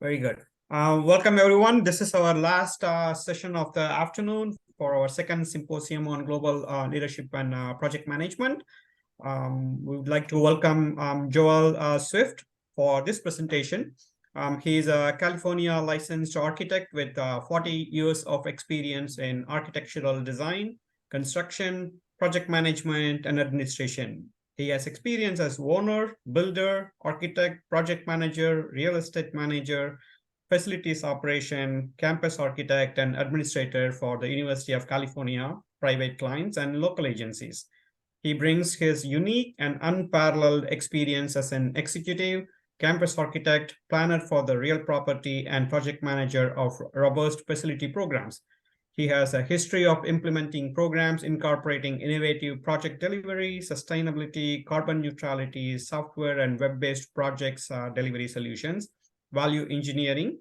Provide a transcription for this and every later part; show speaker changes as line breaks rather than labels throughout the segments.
Very good. Welcome, everyone. This is our last session of the afternoon for our second symposium on global leadership and project management. We would like to welcome Joel Swift for this presentation. He's a California licensed architect with 40 years of experience in architectural design, construction, project management, and administration. He has experience as owner, builder, architect, project manager, real estate manager, facilities operation, campus architect, and administrator for the University of California, private clients, and local agencies. He brings his unique and unparalleled experience as an executive, campus architect, planner for the real property, and project manager of robust facility programs. He has a history of implementing programs incorporating innovative project delivery, sustainability, carbon neutrality, software and web-based projects delivery solutions, value engineering,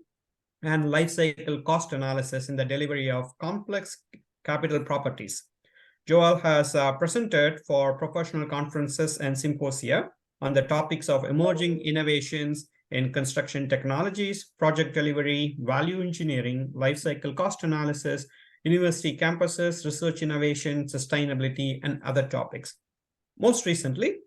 and life cycle cost analysis in the delivery of complex capital properties. Joel has presented for professional conferences and symposia on the topics of emerging innovations in construction technologies, project delivery, value engineering, life cycle cost analysis, university campuses, research innovation, sustainability, and other topics. Most recently,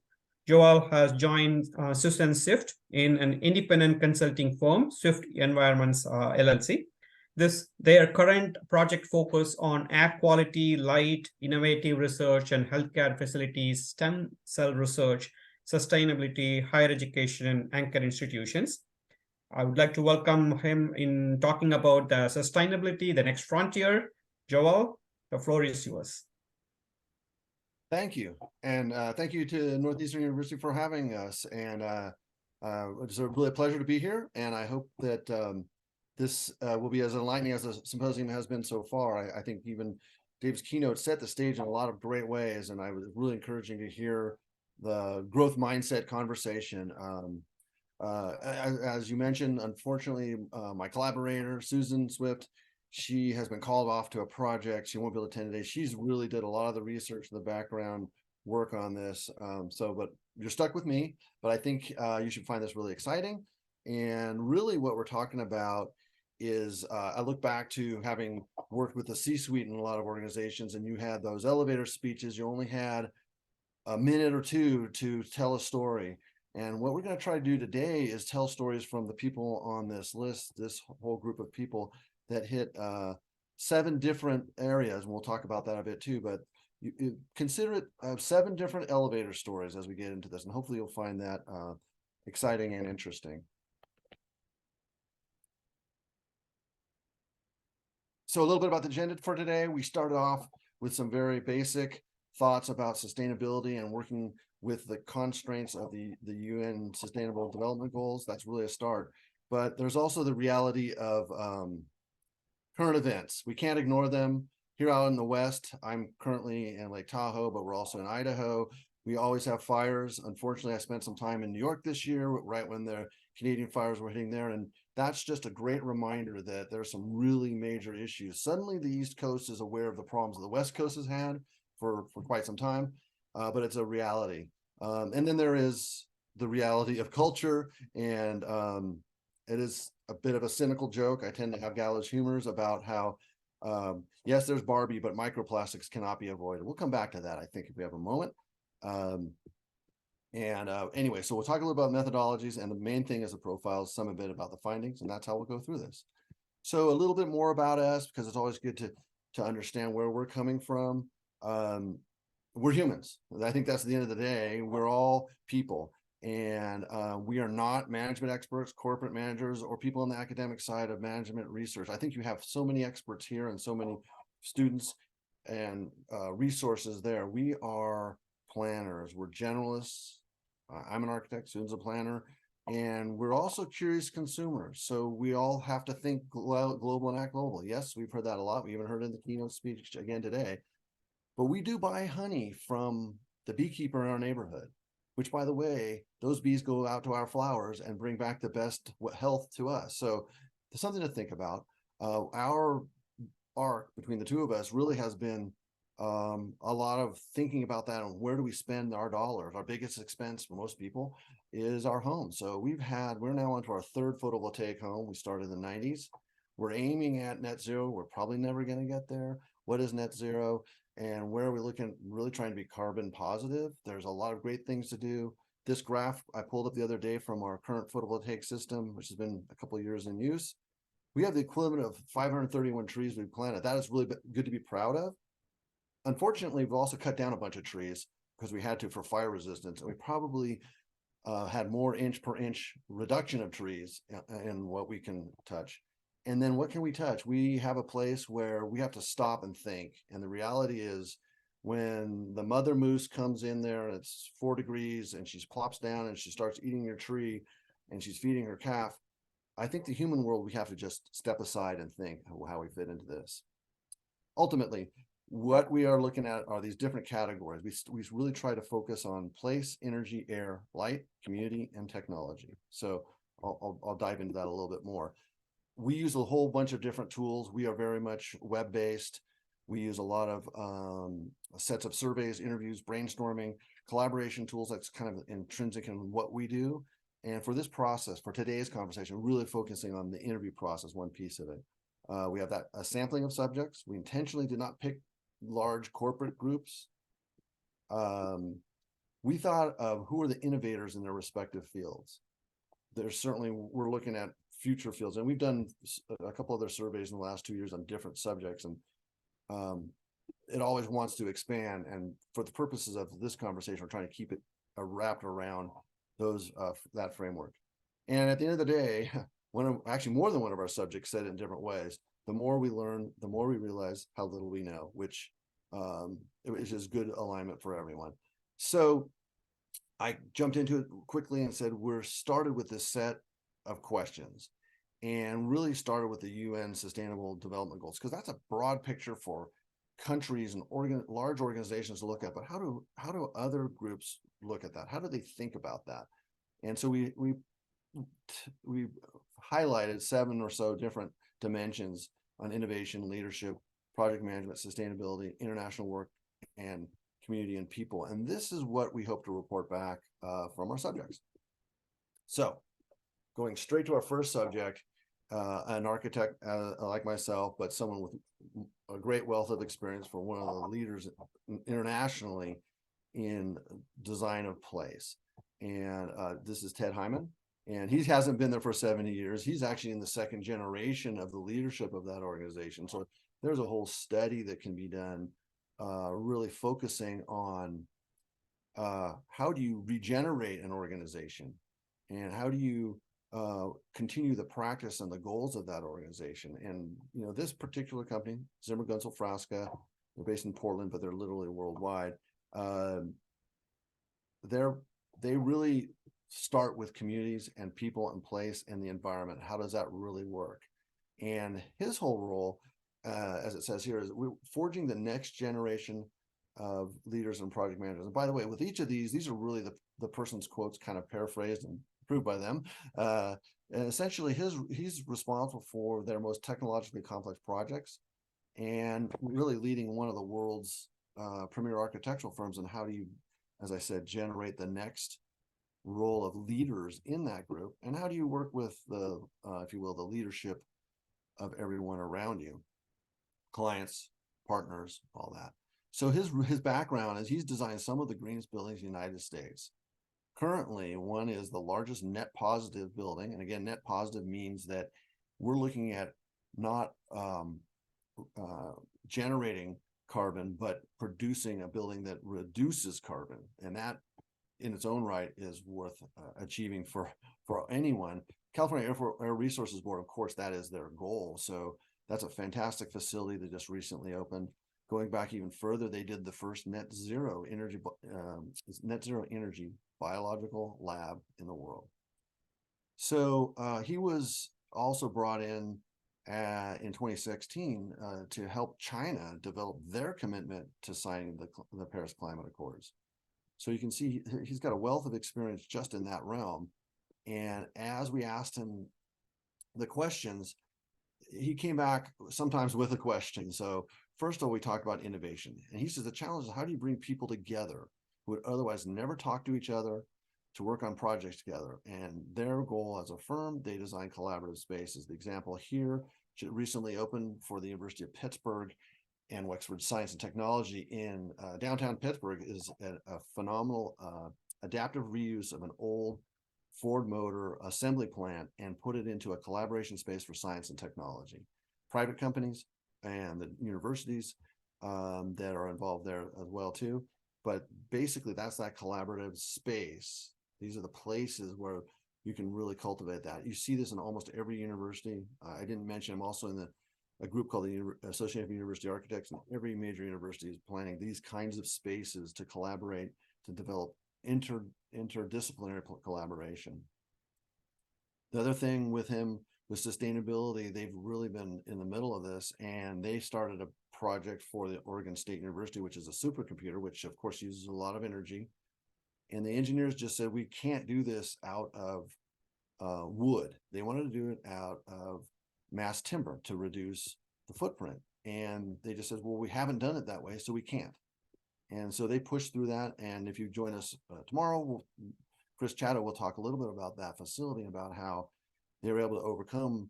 Joel has joined Susan Swift in an independent consulting firm, Swift of SwiftEnvirons LLC. Their current project focus on air quality, light, innovative research, and healthcare facilities, stem cell research, sustainability, higher education, and anchor institutions. I would like to welcome him in talking about sustainability, the next frontier. Joel, the floor is yours.
Thank you. And thank you to Northeastern University for having us. And it's really a pleasure to be here. And I hope that this will be as enlightening as the symposium has been so far. I think even Dave's keynote set the stage in a lot of great ways. And I was really encouraging to hear the growth mindset conversation. As you mentioned, unfortunately, my collaborator, Susan Swift, she has been called off to a project. She won't be able to attend today. She's really did a lot of the research, the background work on this. But you're stuck with me, but I think you should find this really exciting. And really what we're talking about is I look back to having worked with the C-suite in a lot of organizations, and you had those elevator speeches. You only had a minute or two to tell a story. And what we're going to try to do today is tell stories from the people on this list, this whole group of people that hit 7 different areas, and we'll talk about that a bit too, but you consider it 7 different elevator stories as we get into this, and hopefully you'll find that exciting and interesting. So a little bit about the agenda for today. We started off with some very basic thoughts about sustainability and working with the constraints of the UN Sustainable Development Goals. That's really a start. But there's also the reality of current events. We can't ignore them. Here out in the West, I'm currently in Lake Tahoe, but we're also in Idaho. We always have fires. Unfortunately, I spent some time in New York this year, right when the Canadian fires were hitting there. And that's just a great reminder that there's some really major issues. Suddenly, the East Coast is aware of the problems that the West Coast has had for quite some time, but it's a reality. And then there is the reality of culture, and it is a bit of a cynical joke. I tend to have gallows humors about how, yes, there's Barbie, but microplastics cannot be avoided. We'll come back to that, I think, if we have a moment. Anyway, so we'll talk a little about methodologies, and the main thing is the profiles, some a bit about the findings, and that's how we'll go through this. So a little bit more about us, because it's always good to understand where we're coming from. We're humans. I think that's the end of the day. We're all people. And we are not management experts, corporate managers, or people on the academic side of management research. I think you have so many experts here and so many students and resources there. We are planners. We're generalists. I'm an architect, Susan's a planner, and we're also curious consumers. So we all have to think global and act global. Yes, we've heard that a lot. We even heard it in the keynote speech again today. But we do buy honey from the beekeeper in our neighborhood, which, by the way, those bees go out to our flowers and bring back the best health to us. So there's something to think about. Our arc between the two of us really has been a lot of thinking about that, and where do we spend our dollars. Our biggest expense for most people is our home. So we're now onto our third photovoltaic home. We started in the 90s. We're aiming at net zero. We're probably never going to get there. What is net zero? And where are we looking, really trying to be carbon positive? There's a lot of great things to do. This graph I pulled up the other day from our current photovoltaic system, which has been a couple of years in use. We have the equivalent of 531 trees we've planted. That is really good to be proud of. Unfortunately, we've also cut down a bunch of trees because we had to for fire resistance. And we probably had more inch per inch reduction of trees in what we can touch. And then what can we touch? We have a place where we have to stop and think. And the reality is when the mother moose comes in there and it's 4 degrees and she plops down and she starts eating your tree and she's feeding her calf, I think the human world, we have to just step aside and think how we fit into this. Ultimately, what we are looking at are these different categories. We really try to focus on place, energy, air, light, community, and technology. So I'll dive into that a little bit more. We use a whole bunch of different tools. We are very much web-based. We use a lot of sets of surveys, interviews, brainstorming, collaboration tools. That's kind of intrinsic in what we do. And for this process, for today's conversation, really focusing on the interview process, one piece of it. We have a sampling of subjects. We intentionally did not pick large corporate groups. We thought of who are the innovators in their respective fields. We're looking at future fields, and we've done a couple other surveys in the last 2 years on different subjects, and it always wants to expand. And for the purposes of this conversation, we're trying to keep it wrapped around that framework. And at the end of the day, actually more than one of our subjects said it in different ways. The more we learn, the more we realize how little we know, which is just good alignment for everyone. So I jumped into it quickly and said, we're started with this set of questions and really started with the UN Sustainable Development Goals, because that's a broad picture for countries and large organizations to look at. But how do other groups look at that? How do they think about that? And so we highlighted 7 or so different dimensions on innovation, leadership, project management, sustainability, international work, and community and people. And this is what we hope to report back from our subjects. So going straight to our first subject, an architect like myself, but someone with a great wealth of experience for one of the leaders internationally in design of place. And this is Ted Hyman. And he hasn't been there for 70 years. He's actually in the 2nd generation of the leadership of that organization. So there's a whole study that can be done really focusing on how do you regenerate an organization, and how do you continue the practice and the goals of that organization. And this particular company, Zimmer Gunsel Frasca, they're based in Portland, but they're literally worldwide. They really start with communities and people and place and the environment. How does that really work? And his whole role, as it says here, is we're forging the next generation of leaders and project managers. And by the way, with each of these are really the person's quotes kind of paraphrased and approved by them. And essentially he's responsible for their most technologically complex projects and really leading one of the world's premier architectural firms. And how do you, as I said, generate the next role of leaders in that group? And how do you work with the, if you will, the leadership of everyone around you, clients, partners, all that. So his background is he's designed some of the greenest buildings in the United States. Currently, one is the largest net positive building. And again, net positive means that we're looking at not generating carbon, but producing a building that reduces carbon. And that in its own right is worth achieving for anyone. California Air Resources Board, of course, that is their goal. So that's a fantastic facility that just recently opened. Going back even further, they did the first net zero energy biological lab in the world. So he was also brought in 2016 to help China develop their commitment to signing the Paris Climate Accords. So you can see he's got a wealth of experience just in that realm. And as we asked him the questions, he came back sometimes with a question. So first of all, we talked about innovation. And he says the challenge is how do you bring people together who would otherwise never talk to each other to work on projects together. And their goal as a firm, they design collaborative spaces. The example here recently opened for the University of Pittsburgh and Wexford Science and Technology in downtown Pittsburgh is a phenomenal adaptive reuse of an old Ford Motor assembly plant and put it into a collaboration space for science and technology. Private companies and the universities that are involved there as well too. But basically that's that collaborative space. These are the places where you can really cultivate that. You see this in almost every university. I didn't mention I'm also in a group called the Association of University Architects, and every major university is planning these kinds of spaces to collaborate, to develop interdisciplinary collaboration. The other thing with him with sustainability, they've really been in the middle of this, and they started a project for the Oregon State University, which is a supercomputer, which of course uses a lot of energy. And the engineers just said, we can't do this out of wood. They wanted to do it out of mass timber to reduce the footprint. And they just said, well, we haven't done it that way, so we can't. And so they pushed through that. And if you join us tomorrow, Chris Chatto will talk a little bit about that facility, about how they were able to overcome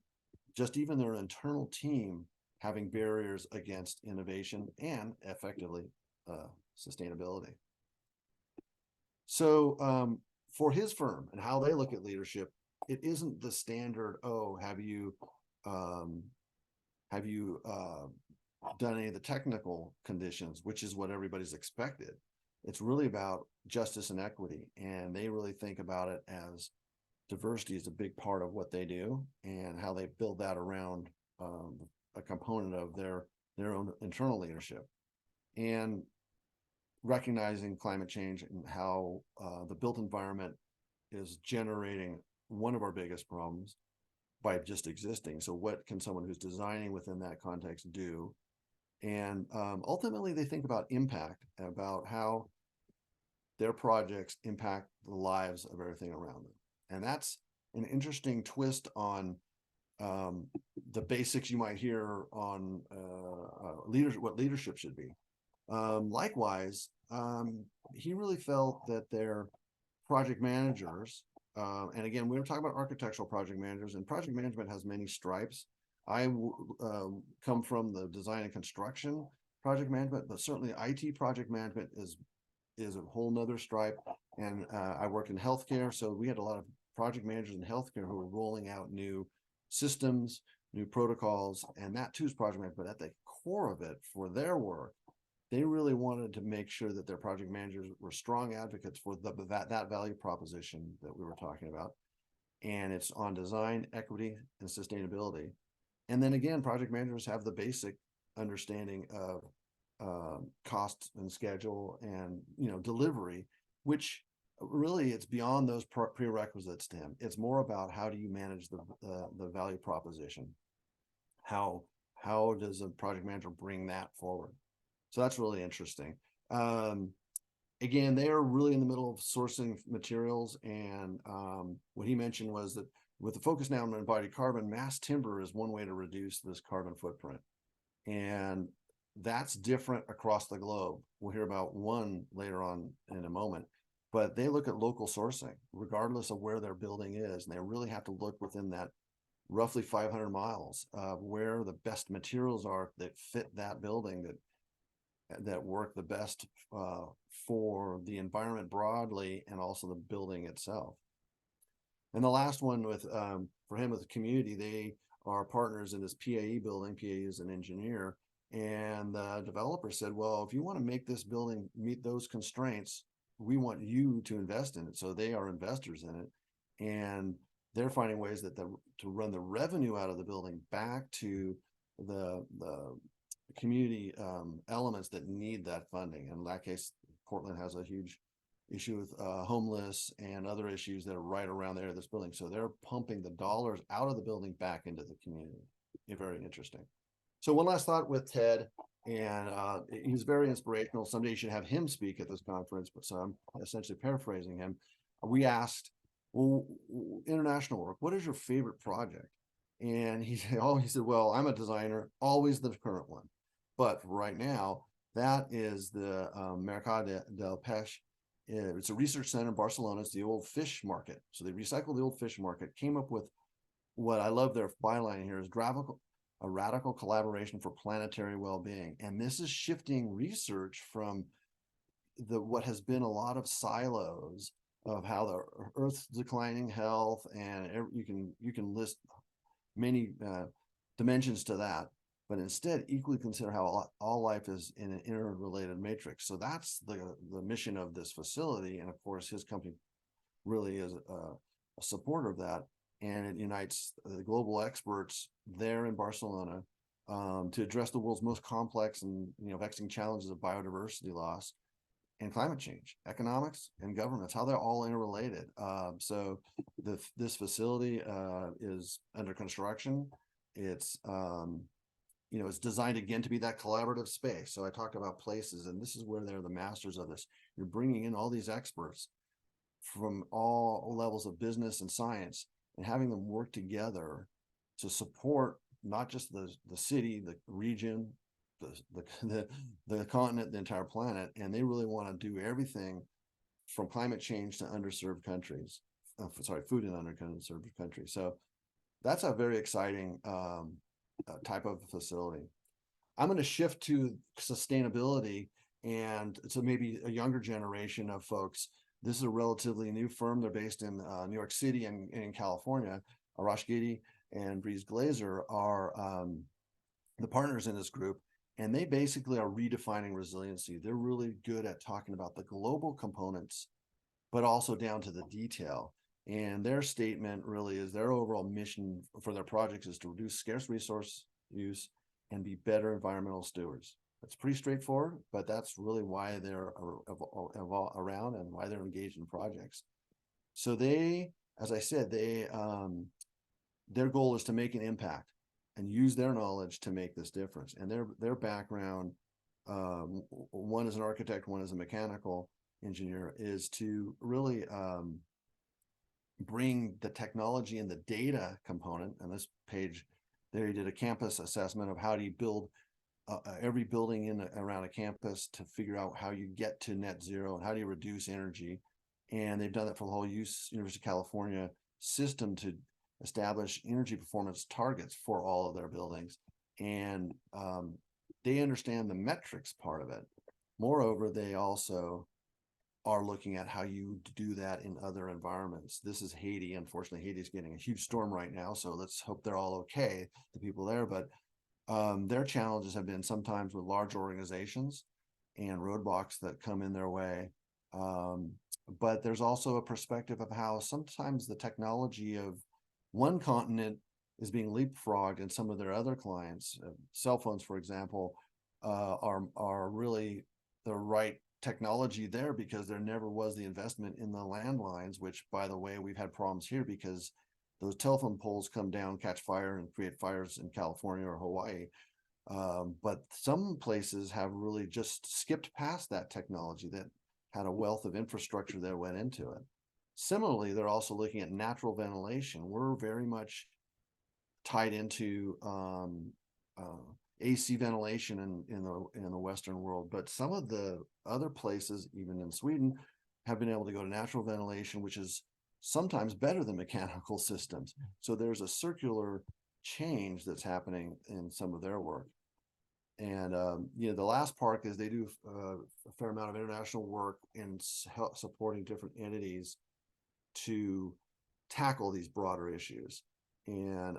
just even their internal team having barriers against innovation and effectively sustainability. So for his firm and how they look at leadership, it isn't the standard, oh, have you done any of the technical conditions, which is what everybody's expected. It's really about justice and equity. And they really think about it as diversity is a big part of what they do, and how they build that around a component of their own internal leadership. And recognizing climate change and how the built environment is generating one of our biggest problems by just existing. So what can someone who's designing within that context do? And ultimately, they think about impact, about how their projects impact the lives of everything around them. And that's an interesting twist on the basics you might hear on leadership, what leadership should be. Likewise, he really felt that their project managers, and again, we were talking about architectural project managers, and project management has many stripes. I come from the design and construction project management, but certainly IT project management is a whole nother stripe. And I worked in healthcare, so we had a lot of project managers in healthcare who were rolling out new systems, new protocols, and that too is project management. But at the core of it, for their work, they really wanted to make sure that their project managers were strong advocates for that value proposition that we were talking about. And it's on design, equity, and sustainability. And then again, project managers have the basic understanding of cost and schedule and delivery, which really it's beyond those prerequisites to him. It's more about how do you manage the value proposition? How does a project manager bring that forward? So that's really interesting. Again, they are really in the middle of sourcing materials, and what he mentioned was that with the focus now on embodied carbon, mass timber is one way to reduce this carbon footprint. And that's different across the globe. We'll hear about one later on in a moment, but they look at local sourcing, regardless of where their building is. And they really have to look within that roughly 500 miles of where the best materials are that fit that building, that work the best for the environment broadly and also the building itself. And the last one for him with the community, they are partners in this PAE building. PAE is an engineer. And the developer said, well, if you want to make this building meet those constraints, we want you to invest in it. So they are investors in it. And they're finding ways that to run the revenue out of the building back to the community elements that need that funding. In that case, Portland has a huge issue with homeless and other issues that are right around the area of this building. So they're pumping the dollars out of the building back into the community. Very interesting. So one last thought with Ted, and he's very inspirational. Someday you should have him speak at this conference, but so I'm essentially paraphrasing him. We asked, well, international work, what is your favorite project? And he said, well, I'm a designer, always the current one. But right now, that is the Mercado del Peixe It's a research center in Barcelona. It's the old fish market. So they recycled the old fish market, came up with what I love their byline here is a radical collaboration for planetary well-being. And this is shifting research from what has been a lot of silos of how the Earth's declining health, and you can list many dimensions to that, but instead equally consider how all life is in an interrelated matrix. So that's the mission of this facility, and of course his company really is a supporter of that, and it unites the global experts there in Barcelona to address the world's most complex and vexing challenges of biodiversity loss and climate change, economics and governments, how they're all interrelated. So this facility is under construction. It's it's designed again to be that collaborative space. So I talked about places, and this is where they're the masters of this. You're bringing in all these experts from all levels of business and science, and having them work together to support not just the city, the region, the continent, the entire planet. And they really want to do everything from climate change to underserved countries, food in underserved countries. So that's a very exciting type of facility. I'm going to shift to sustainability, and so maybe a younger generation of folks. This is a relatively new firm. They're based in New York City and in California. Arash Gedi and Breeze Glazer are the partners in this group, and they basically are redefining resiliency. They're really good at talking about the global components, but also down to the detail. And their statement really is their overall mission for their projects is to reduce scarce resource use and be better environmental stewards. It's pretty straightforward, but that's really why they're around and why they're engaged in projects. So they, as I said, their goal is to make an impact and use their knowledge to make this difference. And their background, one is an architect, one is a mechanical engineer, is to really bring the technology and the data component. On this page, there he did a campus assessment of how do you build every building around a campus to figure out how you get to net zero and how do you reduce energy. And they've done that for the whole University of California system to establish energy performance targets for all of their buildings. And they understand the metrics part of it. Moreover, they also are looking at how you do that in other environments. This is Haiti. Unfortunately, Haiti's getting a huge storm right now, so let's hope they're all okay, the people there. But their challenges have been sometimes with large organizations and roadblocks that come in their way. But there's also a perspective of how sometimes the technology of one continent is being leapfrogged, and some of their other clients, cell phones, for example, are really the right technology there because there never was the investment in the landlines, which, by the way, we've had problems here because those telephone poles come down, catch fire, and create fires in California or Hawaii. But some places have really just skipped past that technology that had a wealth of infrastructure that went into it. Similarly, they're also looking at natural ventilation. We're very much tied into AC ventilation in the Western world, but some of the other places, even in Sweden, have been able to go to natural ventilation, which is sometimes better than mechanical systems. So there's a circular change that's happening in some of their work. And the last part is they do a fair amount of international work in supporting different entities to tackle these broader issues. And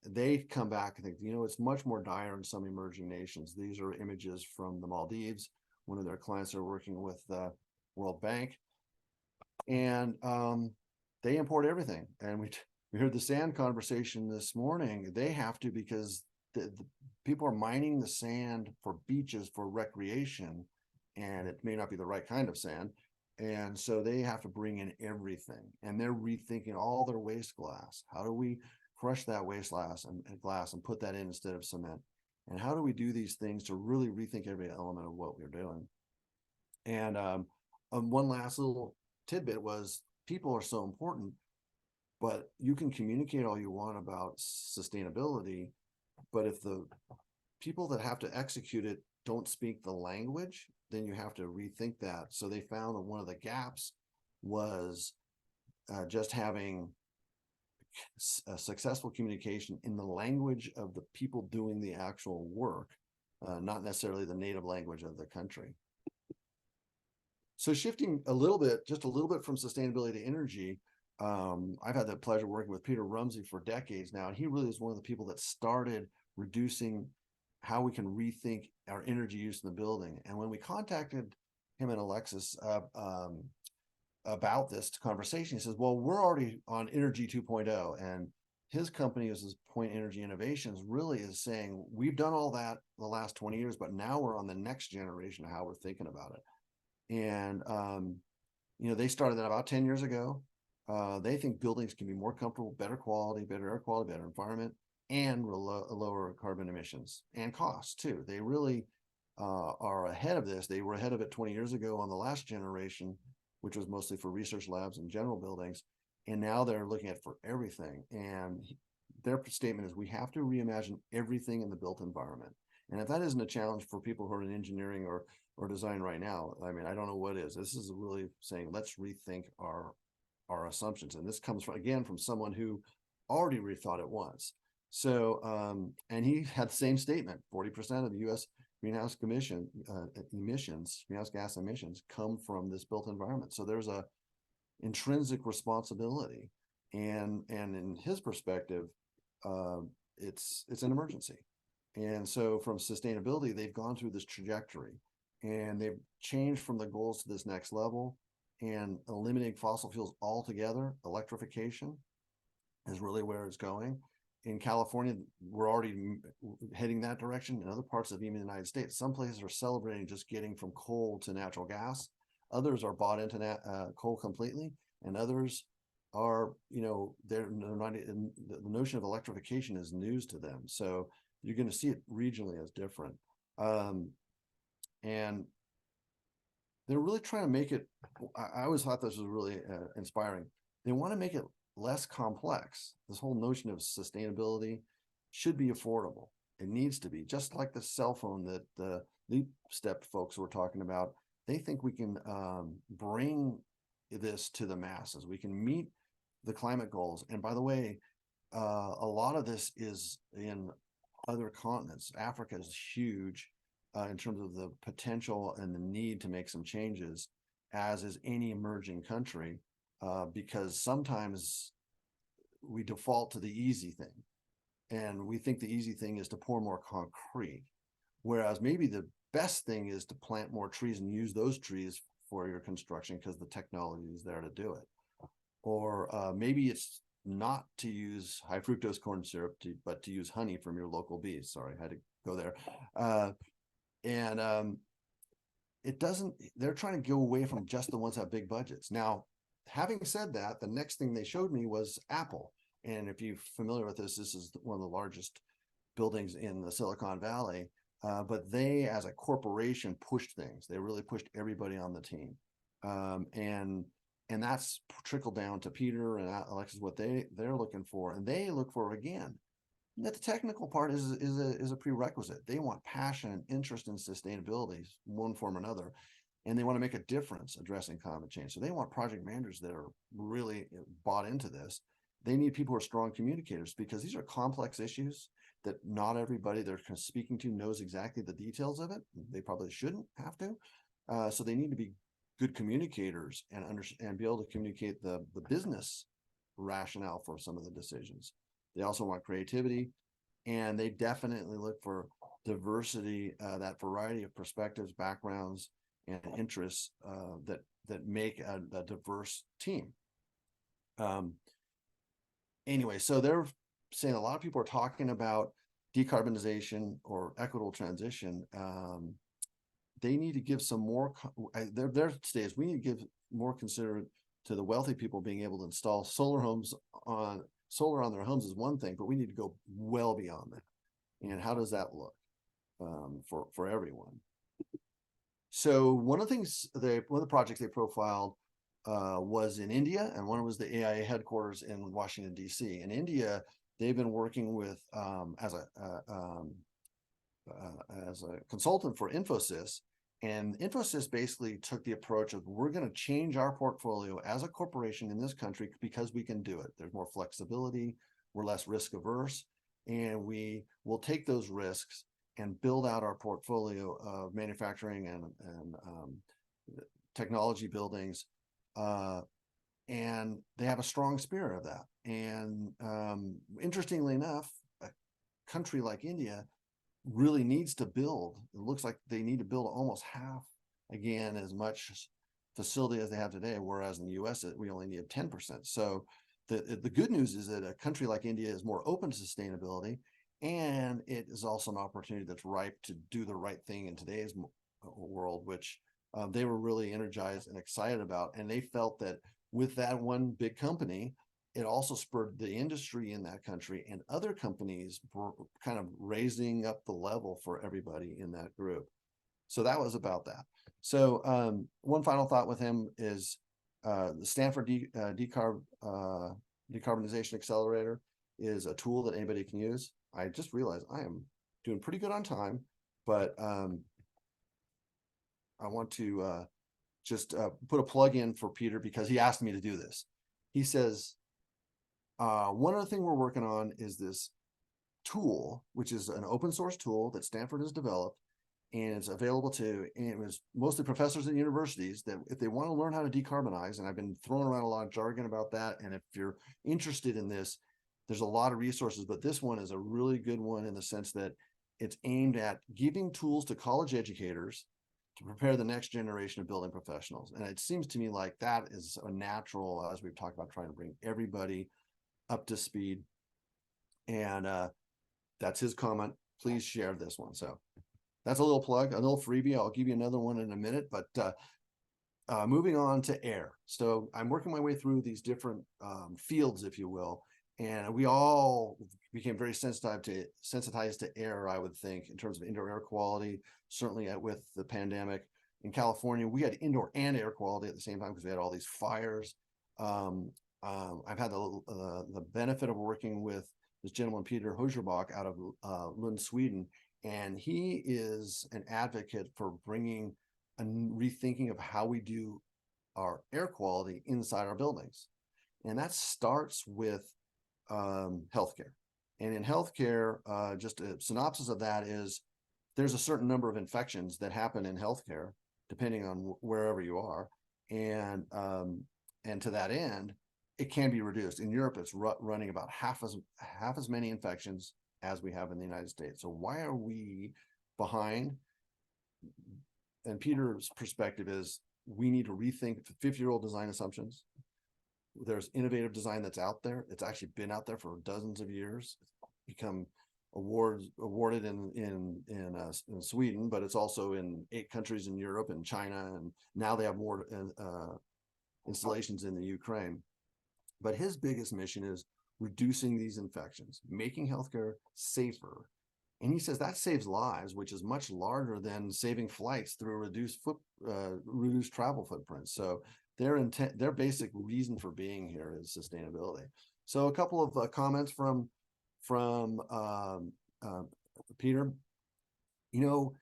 they come back and think, it's much more dire in some emerging nations. These are images from the Maldives. One of their clients are working with the World Bank, and they import everything. And we heard the sand conversation this morning. They have to, because the people are mining the sand for beaches for recreation, and it may not be the right kind of sand. And so they have to bring in everything, and they're rethinking all their waste glass. How do we crush that waste glass and put that in instead of cement? And how do we do these things to really rethink every element of what we're doing? And one last little tidbit was, people are so important, but you can communicate all you want about sustainability, but if the people that have to execute it don't speak the language, then you have to rethink that. So they found that one of the gaps was just having a successful communication in the language of the people doing the actual work, not necessarily the native language of the country. So shifting just a little bit from sustainability to energy, I've had the pleasure working with Peter Rumsey for decades now, and he really is one of the people that started reducing how we can rethink our energy use in the building. And when we contacted him and Alexis about this conversation, he says, well, we're already on Energy 2.0, and his company is Point Energy Innovations, really is saying, we've done all that the last 20 years, but now we're on the next generation of how we're thinking about it. And, they started that about 10 years ago. They think buildings can be more comfortable, better quality, better air quality, better environment, and lower carbon emissions and costs too. They really are ahead of this. They were ahead of it 20 years ago on the last generation, which was mostly for research labs and general buildings. And now they're looking at it for everything. And their statement is, we have to reimagine everything in the built environment. And if that isn't a challenge for people who are in engineering or design right now, I mean, I don't know what is. This is really saying, let's rethink our assumptions. And this comes from, again, from someone who already rethought it once. So, and he had the same statement: 40% of the U.S. greenhouse gas emissions come from this built environment. So there's a intrinsic responsibility, and in his perspective, it's an emergency. And so from sustainability, they've gone through this trajectory, and they've changed from the goals to this next level, and eliminating fossil fuels altogether. Electrification is really where it's going. In California, we're already heading that direction. In other parts of even the United States, some places are celebrating just getting from coal to natural gas. Others are bought into coal completely, and others are, they're not. The notion of electrification is news to them. So you're going to see it regionally as different, and they're really trying to make it. I always thought this was really inspiring. They want to make it less complex. This whole notion of sustainability should be affordable. It needs to be, just like the cell phone that the Leap Step folks were talking about. They think we can bring this to the masses. We can meet the climate goals. And by the way, a lot of this is in other continents. Africa is huge in terms of the potential and the need to make some changes, as is any emerging country. Because sometimes we default to the easy thing, and we think the easy thing is to pour more concrete, whereas maybe the best thing is to plant more trees and use those trees for your construction because the technology is there to do it. Or maybe it's not to use high fructose corn syrup, but to use honey from your local bees. Sorry, I had to go there. It doesn't, they're trying to go away from just the ones that have big budgets. Now, having said that, the next thing they showed me was Apple. And if you're familiar with this, this is one of the largest buildings in the Silicon Valley. But they, as a corporation, pushed things. They really pushed everybody on the team. And that's trickled down to Peter and Alexis, what they're looking for. And they look for, again, that the technical part is a prerequisite. They want passion and interest in sustainability, one form or another. And they want to make a difference addressing climate change. So they want project managers that are really bought into this. They need people who are strong communicators, because these are complex issues that not everybody they're speaking to knows exactly the details of it. They probably shouldn't have to. So they need to be good communicators and be able to communicate the business rationale for some of the decisions. They also want creativity, and they definitely look for diversity, that variety of perspectives, backgrounds, and interests that make a diverse team. Anyway, so they're saying a lot of people are talking about decarbonization or equitable transition. They need to give some more. Their stage, we need to give more considerate to the wealthy people being able to install solar on their homes is one thing, but we need to go well beyond that. And how does that look for everyone? So one of the projects they profiled was in India, and one was the AIA headquarters in Washington, D.C. In India, they've been working with as a consultant for Infosys, And Infosys basically took the approach of, we're going to change our portfolio as a corporation in this country because we can do it. There's more flexibility, we're less risk averse, and we will take those risks and build out our portfolio of manufacturing and technology buildings. And they have a strong spirit of that. And interestingly enough, a country like India really needs to build. It looks like they need to build almost half, again, as much facility as they have today, whereas in the US, we only need 10%. So the good news is that a country like India is more open to sustainability, and it is also an opportunity that's ripe to do the right thing in today's world, which they were really energized and excited about. And they felt that with that one big company, it also spurred the industry in that country, and other companies were kind of raising up the level for everybody in that group. So that was about that. So one final thought with him is the Stanford Decarbonization Accelerator is a tool that anybody can use. I just realized I am doing pretty good on time, but I want to just put a plug in for Peter because he asked me to do this. He says, one other thing we're working on is this tool, which is an open source tool that Stanford has developed, and it's available to, and it was mostly professors at universities that if they want to learn how to decarbonize, and I've been throwing around a lot of jargon about that, and if you're interested in this, there's a lot of resources, but this one is a really good one in the sense that it's aimed at giving tools to college educators to prepare the next generation of building professionals. And it seems to me like that is a natural, as we've talked about, trying to bring everybody up to speed. And that's his comment. Please share this one. So that's a little plug, a little freebie. I'll give you another one in a minute, but moving on to air. So I'm working my way through these different fields, if you will, and we all became very sensitized to air, I would think, in terms of indoor air quality. Certainly with the pandemic in California, we had indoor and air quality at the same time because we had all these fires. I've had the benefit of working with this gentleman, Peter Hojerbach, out of Lund, Sweden, and he is an advocate for bringing a rethinking of how we do our air quality inside our buildings. And that starts with healthcare. And in healthcare, just a synopsis of that is there's a certain number of infections that happen in healthcare, depending on wherever you are. And to that end, it can be reduced. In Europe, it's running about half as many infections as we have in the United States. So why are we behind? And Peter's perspective is we need to rethink the 50-year-old design assumptions. There's innovative design that's out there. It's actually been out there for dozens of years. It's become awarded in Sweden, but it's also in 8 countries in Europe and China, and now they have more installations in the Ukraine. But his biggest mission is reducing these infections, making healthcare safer. And he says that saves lives, which is much larger than saving flights through reduced travel footprints. So their basic reason for being here is sustainability. So a couple of comments from Peter. You know,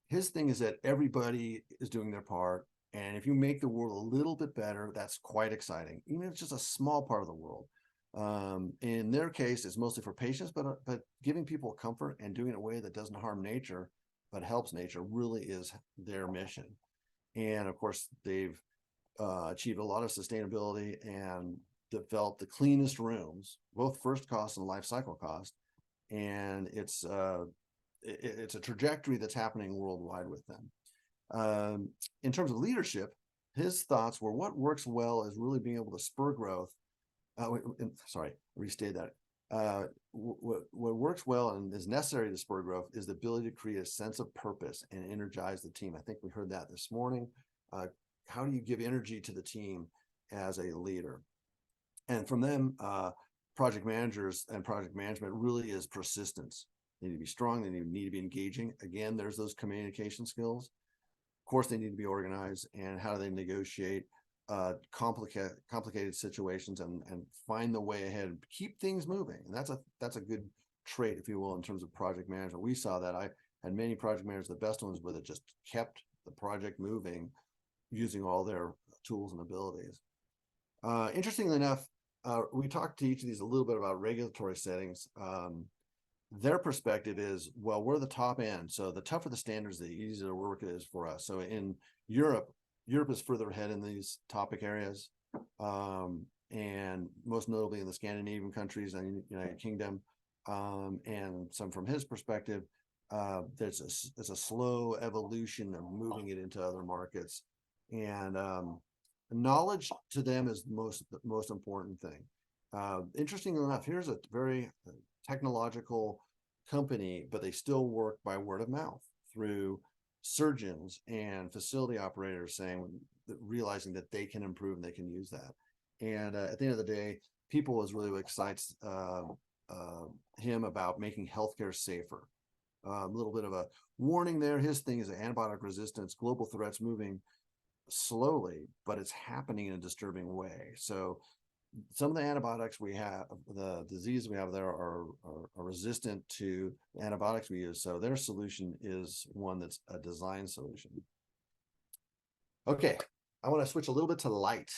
his thing is that everybody is doing their part. And if you make the world a little bit better, that's quite exciting, even if it's just a small part of the world. In their case, it's mostly for patients, but giving people comfort and doing it in a way that doesn't harm nature, but helps nature, really is their mission. And of course, they've achieved a lot of sustainability and developed the cleanest rooms, both first cost and life cycle cost. And it's a trajectory that's happening worldwide with them. In terms of leadership, his thoughts were what works well is really being able to spur growth. Restate that. What works well and is necessary to spur growth is the ability to create a sense of purpose and energize the team. I think we heard that this morning. How do you give energy to the team as a leader? And from them, project managers and project management really is persistence. They need to be strong. They need to be engaging. Again, there's those communication skills. Of course, they need to be organized. And how do they negotiate complicated situations and find the way ahead, keep things moving? And that's a good trait, if you will, in terms of project management. We saw that. I had many project managers, the best ones, where they just kept the project moving using all their tools and abilities. Interestingly enough, we talked to each of these a little bit about regulatory settings. Their perspective is, well, we're the top end, so the tougher the standards, the easier the work is for us. So in Europe is further ahead in these topic areas, and most notably in the Scandinavian countries and United Kingdom. And some from his perspective, there's a slow evolution of moving it into other markets, and knowledge to them is the most important thing. Interestingly enough, here's a very technological company, but they still work by word of mouth through surgeons and facility operators realizing that they can improve and they can use that. And at the end of the day, people was really what excites him about making healthcare safer. A little bit of a warning there. His thing is antibiotic resistance, global threats moving slowly, but it's happening in a disturbing way. So some of the antibiotics we have, the disease we have there are resistant to the antibiotics we use. So their solution is one that's a design solution. Okay, I want to switch a little bit to light.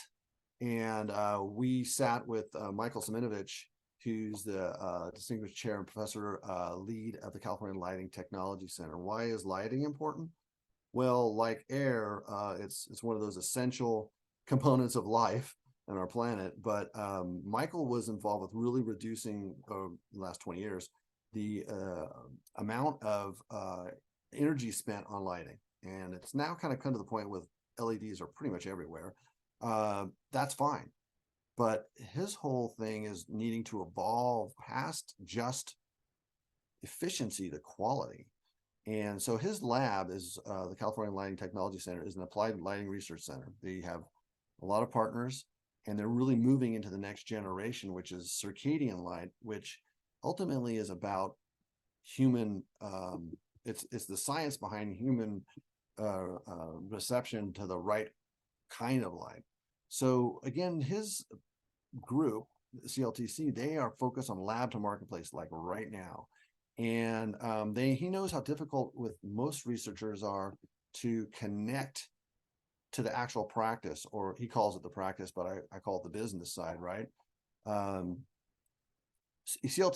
And we sat with Michael Siminovich, who's the distinguished chair and professor lead of the California Lighting Technology Center. Why is lighting important? Well, like air, it's one of those essential components of life on our planet. But Michael was involved with really reducing the last 20 years the amount of energy spent on lighting, and it's now kind of come to the point with LEDs are pretty much everywhere. That's fine, but his whole thing is needing to evolve past just efficiency to quality. And so his lab is the California Lighting Technology Center is an applied lighting research center. They have a lot of partners, and they're really moving into the next generation, which is circadian light, which ultimately is about human, it's the science behind human reception to the right kind of light. So again, his group, CLTC, they are focused on lab to marketplace like right now. And he knows how difficult with most researchers are to connect to the actual practice, or he calls it the practice, but I call it the business side, right? CLT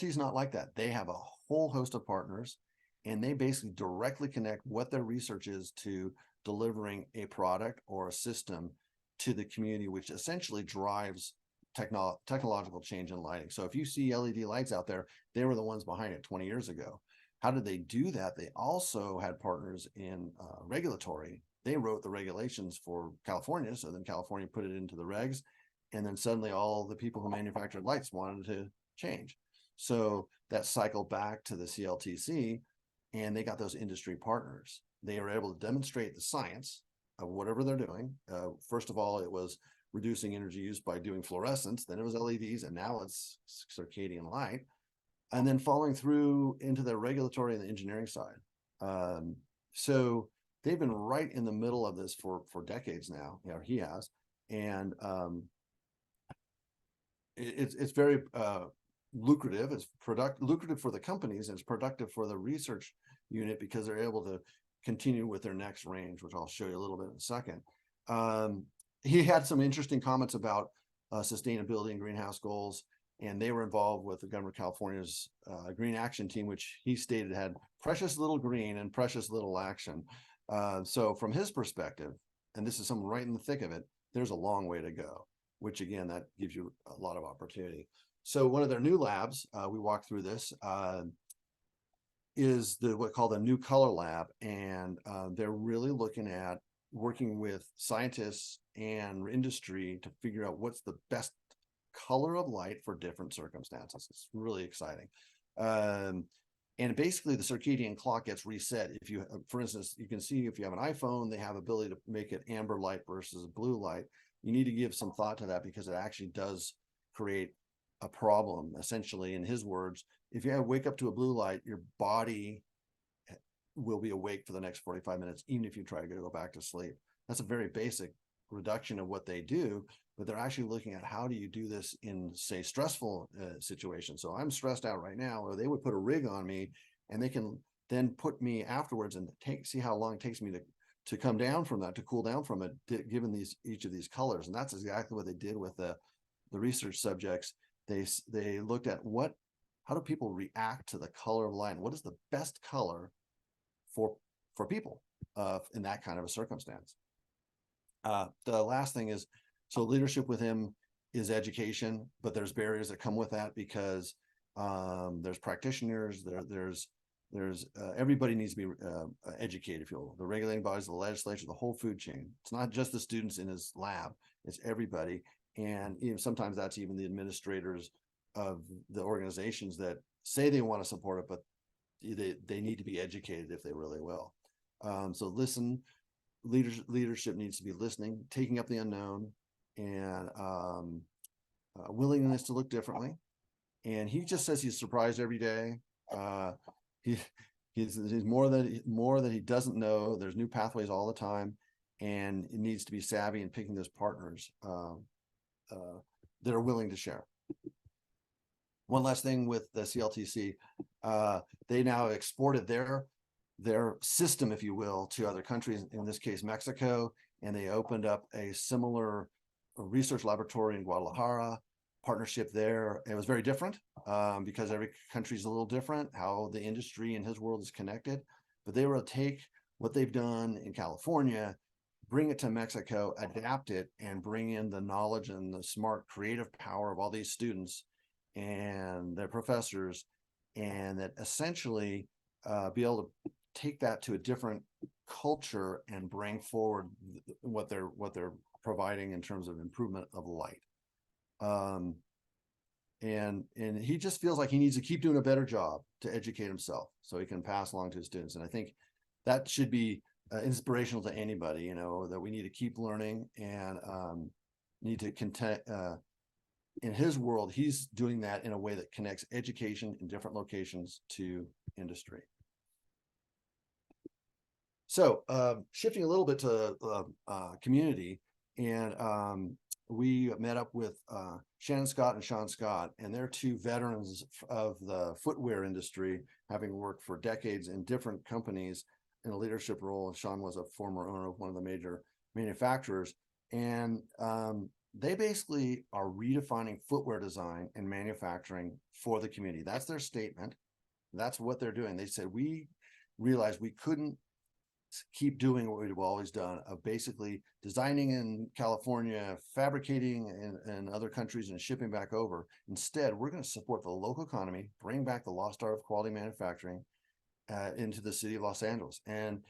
is not like that. They have a whole host of partners, and they basically directly connect what their research is to delivering a product or a system to the community, which essentially drives technological change in lighting. So if you see LED lights out there, they were the ones behind it 20 years ago. How did they do that? They also had partners in regulatory. They wrote the regulations for California, so then California put it into the regs, and then suddenly all the people who manufactured lights wanted to change. So that cycled back to the CLTC, and they got those industry partners. They were able to demonstrate the science of whatever they're doing. First of all, it was reducing energy use by doing fluorescence, then it was LEDs, and now it's circadian light, and then following through into the regulatory and the engineering side. So they've been right in the middle of this for decades now. He has, and it's very lucrative. It's lucrative for the companies, and it's productive for the research unit because they're able to continue with their next range, which I'll show you a little bit in a second. He had some interesting comments about sustainability and greenhouse goals, and they were involved with the government of California's Green Action Team, which he stated had precious little green and precious little action. So from his perspective, and this is someone right in the thick of it, there's a long way to go, which again, that gives you a lot of opportunity. So one of their new labs, we walked through this, is what's called the New Color Lab, and they're really looking at working with scientists and industry to figure out what's the best color of light for different circumstances. It's really exciting. And basically the circadian clock gets reset. If you, for instance, you can see if you have an iPhone, they have ability to make it amber light versus blue light. You need to give some thought to that because it actually does create a problem. Essentially, in his words, if you wake up to a blue light, your body will be awake for the next 45 minutes, even if you try to go back to sleep. That's a very basic reduction of what they do, but they're actually looking at how do you do this in, say, stressful situations. So I'm stressed out right now, or they would put a rig on me, and they can then put me afterwards and see how long it takes me to to come down from that, to cool down from it, given each of these colors. And that's exactly what they did with the research subjects. They looked at how do people react to the color of light? And what is the best color for people in that kind of a circumstance? The last thing is, so leadership with him is education, but there's barriers that come with that because there's practitioners, there's everybody needs to be educated, if you will. The regulating bodies, the legislature, the whole food chain. It's not just the students in his lab, it's everybody. And even sometimes that's even the administrators of the organizations that say they want to support it, but they need to be educated if they really will. So leadership needs to be listening, taking up the unknown, and willingness to look differently. And he just says he's surprised every day. He's more that he doesn't know. There's new pathways all the time, and it needs to be savvy in picking those partners that are willing to share. One last thing with the CLTC, they now exported their system, if you will, to other countries, in this case, Mexico, and they opened up a similar research laboratory in Guadalajara, partnership there. It was very different because every country is a little different, how the industry in his world is connected, but they were to take what they've done in California, bring it to Mexico, adapt it, and bring in the knowledge and the smart creative power of all these students and their professors, and that essentially be able to take that to a different culture and bring forward what they're providing in terms of improvement of light. And he just feels like he needs to keep doing a better job to educate himself so he can pass along to his students. And I think that should be inspirational to anybody, that we need to keep learning and need to in his world, he's doing that in a way that connects education in different locations to industry. So shifting a little bit to community, and we met up with Shannon Scott and Sean Scott, and they're two veterans of the footwear industry, having worked for decades in different companies in a leadership role. And Sean was a former owner of one of the major manufacturers. And they basically are redefining footwear design and manufacturing for the community. That's their statement. That's what they're doing. They said, we realized we couldn't keep doing what we've always done of basically designing in California, fabricating in other countries and shipping back over. Instead, we're going to support the local economy, bring back the lost art of quality manufacturing into the city of Los Angeles. And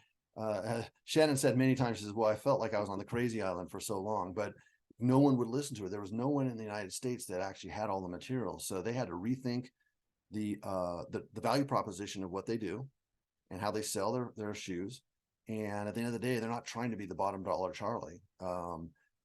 Shannon said many times, she says, well, I felt like I was on the crazy island for so long, but no one would listen to her. There was no one in the United States that actually had all the materials. So they had to rethink the value proposition of what they do and how they sell their shoes. And at the end of the day, they're not trying to be the bottom dollar Charlie.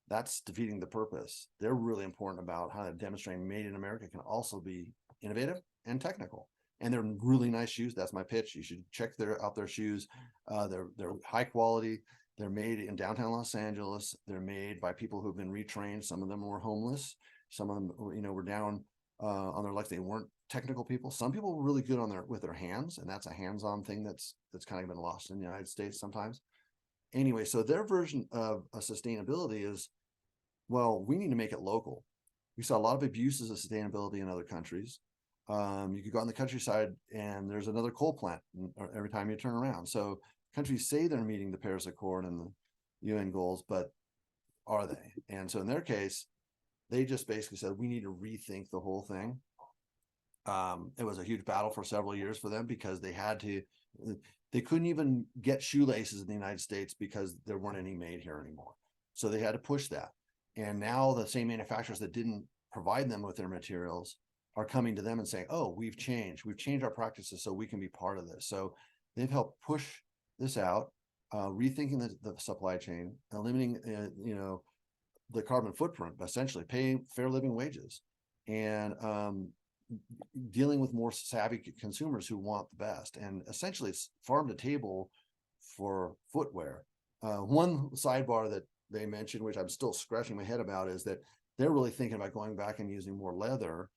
That's defeating the purpose. They're really important about how to demonstrate made in America can also be innovative and technical. And they're really nice shoes. That's my pitch. You should check out their shoes. They're high quality. They're made in downtown Los Angeles. They're made by people who've been retrained. Some of them were homeless. Some of them, were down on their legs. They weren't technical people. Some people were really good with their hands, and that's a hands-on thing that's kind of been lost in the United States sometimes. Anyway, so their version of sustainability is, well, we need to make it local. We saw a lot of abuses of sustainability in other countries. You could go on the countryside and there's another coal plant every time you turn around. So countries say they're meeting the Paris Accord and the UN goals, but are they? And so in their case, they just basically said, we need to rethink the whole thing. It was a huge battle for several years for them because they couldn't even get shoelaces in the United States because there weren't any made here anymore. So they had to push that. And now the same manufacturers that didn't provide them with their materials are coming to them and saying, oh, we've changed our practices so we can be part of this. So they've helped push this out, rethinking the supply chain, eliminating, the carbon footprint, essentially paying fair living wages, and dealing with more savvy consumers who want the best. And essentially it's farm to table for footwear. One sidebar that they mentioned, which I'm still scratching my head about, is that they're really thinking about going back and using more leather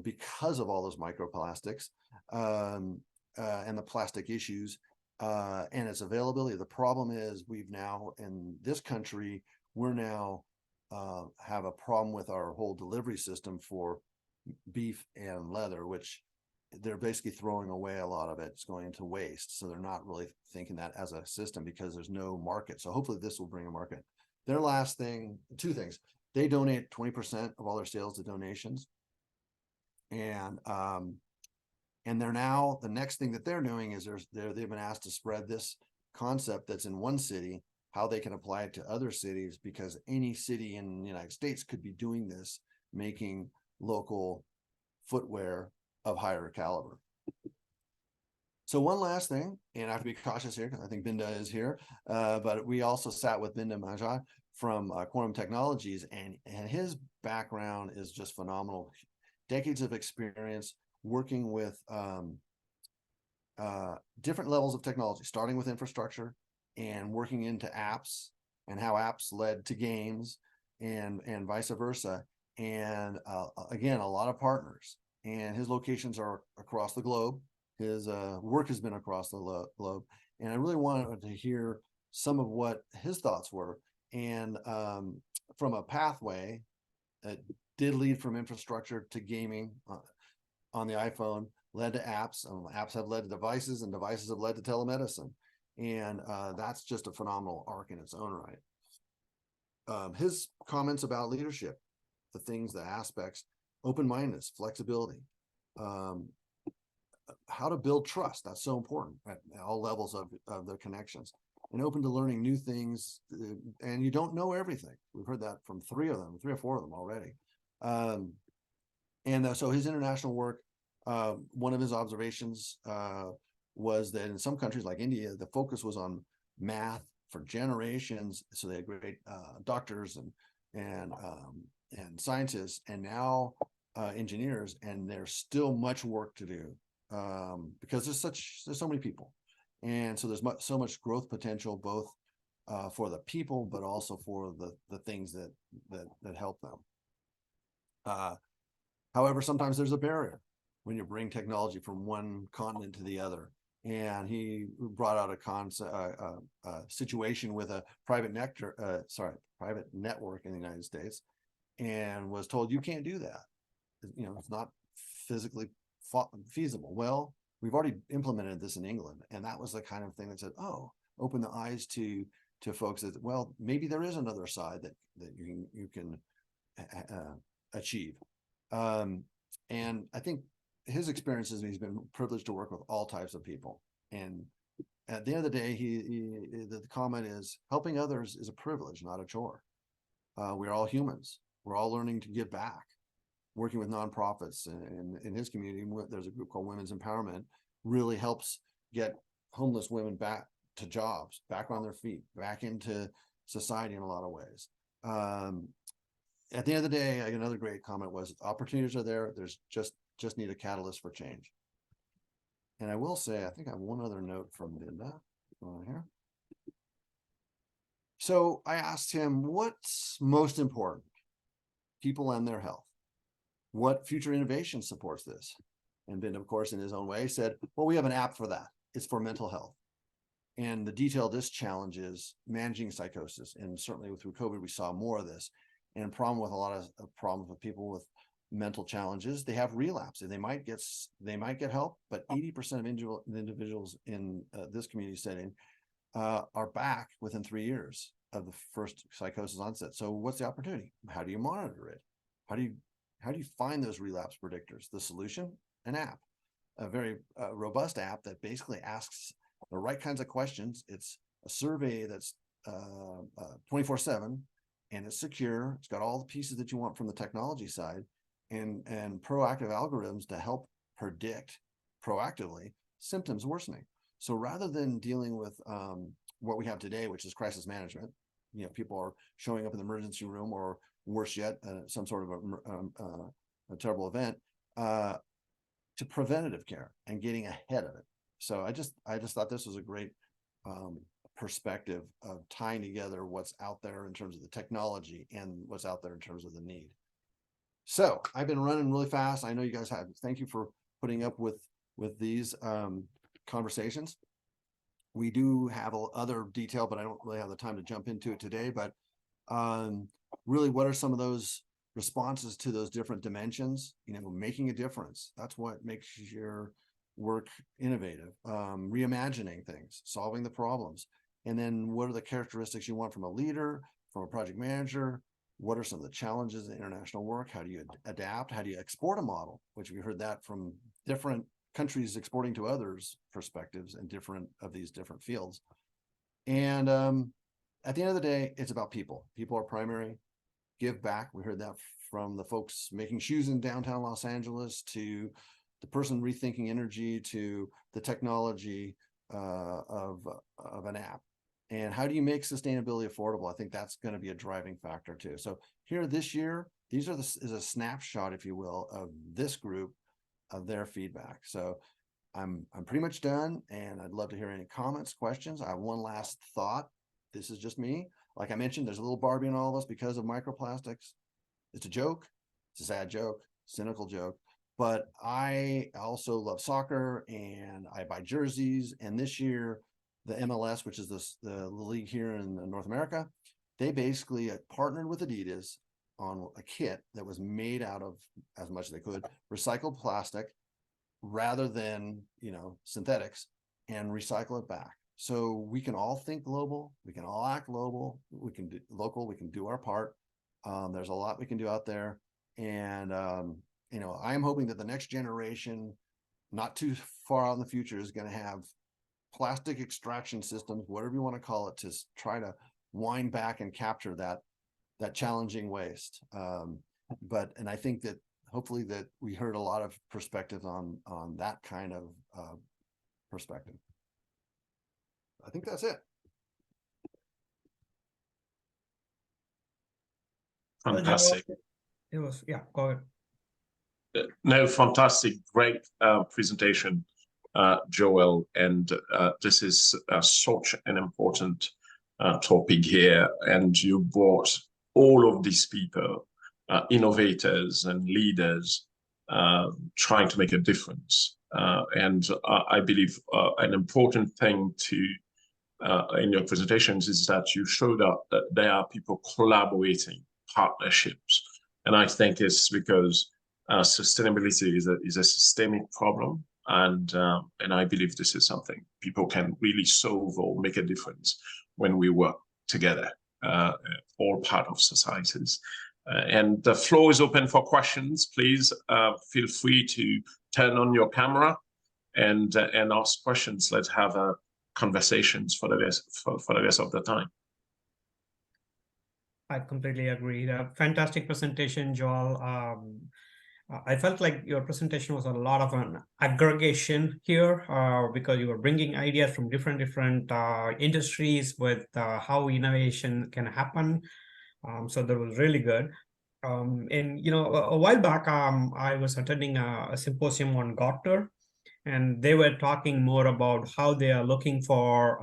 because of all those microplastics and the plastic issues. and its availability. The problem is we've now, in this country, we're now have a problem with our whole delivery system for beef and leather, which they're basically throwing away a lot of it. It's going into waste. So they're not really thinking that as a system because there's no market. So hopefully this will bring a market. Their last thing, two things. They donate 20% of all their sales to donations. And they're now, the next thing that they're doing is they've been asked to spread this concept that's in one city, how they can apply it to other cities, because any city in the United States could be doing this, making local footwear of higher caliber. So one last thing, and I have to be cautious here because I think Binda is here, but we also sat with Binda Majai from Quantum Technologies, and his background is just phenomenal. Decades of experience working with different levels of technology, starting with infrastructure and working into apps, and how apps led to games, and vice versa. And again, a lot of partners, and his locations are across the globe. His work has been across the globe, and I really wanted to hear some of what his thoughts were. And from a pathway that did lead from infrastructure to gaming on the iPhone, led to apps, and apps have led to devices, and devices have led to telemedicine. And that's just a phenomenal arc in its own right. His comments about leadership, the things, the aspects, open-mindedness, flexibility, how to build trust. That's so important at all levels of their connections, and open to learning new things. And you don't know everything. We've heard that from three or four of them already. So his international work, one of his observations was that in some countries like India, the focus was on math for generations. So they had great doctors and scientists, and now engineers, and there's still much work to do because there's so many people, and so there's so much growth potential, both for the people, but also for the things that help them. However, sometimes there's a barrier when you bring technology from one continent to the other. And he brought out a situation with a private network in the United States, and was told, you can't do that. You know, it's not physically feasible. Well, we've already implemented this in England, and that was the kind of thing that said, oh, open the eyes to folks that, well, maybe there is another side that you can achieve. And I think his experiences, he's been privileged to work with all types of people. And at the end of the day, the comment is, helping others is a privilege, not a chore. We're all humans. We're all learning to give back. Working with nonprofits in his community, there's a group called Women's Empowerment, really helps get homeless women back to jobs, back on their feet, back into society in a lot of ways. At the end of the day, another great comment was, opportunities are there. There's just need a catalyst for change. And I will say, I think I have one other note from Linda on here. So I asked him, what's most important? People and their health. What future innovation supports this? And Ben, of course, in his own way, said, well, we have an app for that. It's for mental health. And the detail of this challenge is managing psychosis. And certainly through COVID, we saw more of this. And problem with a lot of problems with people with mental challenges, they have relapse, and they might get help, but 80% of individuals in this community setting are back within 3 years of the first psychosis onset. So what's the opportunity? How do you monitor it? How do you find those relapse predictors? The solution, an app, a very robust app that basically asks the right kinds of questions. It's a survey that's 24/7, and it's secure. It's got all the pieces that you want from the technology side, and proactive algorithms to help predict proactively symptoms worsening. So rather than dealing with what we have today, which is crisis management, you know, people are showing up in the emergency room, or worse yet, some sort of a terrible event, to preventative care and getting ahead of it. So I just thought this was a great perspective of tying together what's out there in terms of the technology and what's out there in terms of the need. So I've been running really fast. I know you guys have. Thank you for putting up with these conversations. We do have other detail, but I don't really have the time to jump into it today. But really, what are some of those responses to those different dimensions? Making a difference. That's what makes your work innovative. Reimagining things, solving the problems. And then what are the characteristics you want from a leader, from a project manager? What are some of the challenges in international work? How do you adapt? How do you export a model? Which we heard that from different countries exporting to others' perspectives and different fields. And at the end of the day, it's about people. People are primary. Give back. We heard that from the folks making shoes in downtown Los Angeles, to the person rethinking energy, to the technology of an app. And how do you make sustainability affordable? I think that's going to be a driving factor too. So here this year, is a snapshot, if you will, of this group, of their feedback. So I'm pretty much done, and I'd love to hear any comments, questions. I have one last thought. This is just me. Like I mentioned, there's a little Barbie in all of us because of microplastics. It's a joke. It's a sad joke, cynical joke. But I also love soccer, and I buy jerseys. And this year, the MLS, which is the league here in North America, they basically partnered with Adidas on a kit that was made out of, as much as they could, recycled plastic rather than synthetics, and recycle it back. So we can all think global, we can all act global, we can do local, we can do our part. There's a lot we can do out there. And I'm hoping that the next generation, not too far out in the future, is going to have plastic extraction systems, whatever you want to call it, to try to wind back and capture that challenging waste. And I think that hopefully that we heard a lot of perspectives on that kind of perspective. I think that's it.
Fantastic.
It was, yeah, go ahead.
No, fantastic, great presentation, Joel. And this is such an important topic here. And you brought all of these people, innovators and leaders, trying to make a difference. And I believe an important thing to in your presentations is that you showed up that there are people collaborating, partnerships. And I think it's because sustainability is a systemic problem. And I believe this is something people can really solve or make a difference when we work together, all part of societies. And the floor is open for questions. Please feel free to turn on your camera and ask questions. Let's have conversations for the rest of the time.
I completely agree. Fantastic presentation, Joel. I felt like your presentation was a lot of an aggregation here because you were bringing ideas from different industries with how innovation can happen. So that was really good. And a while back, I was attending a symposium on Gartner, and they were talking more about how they are looking for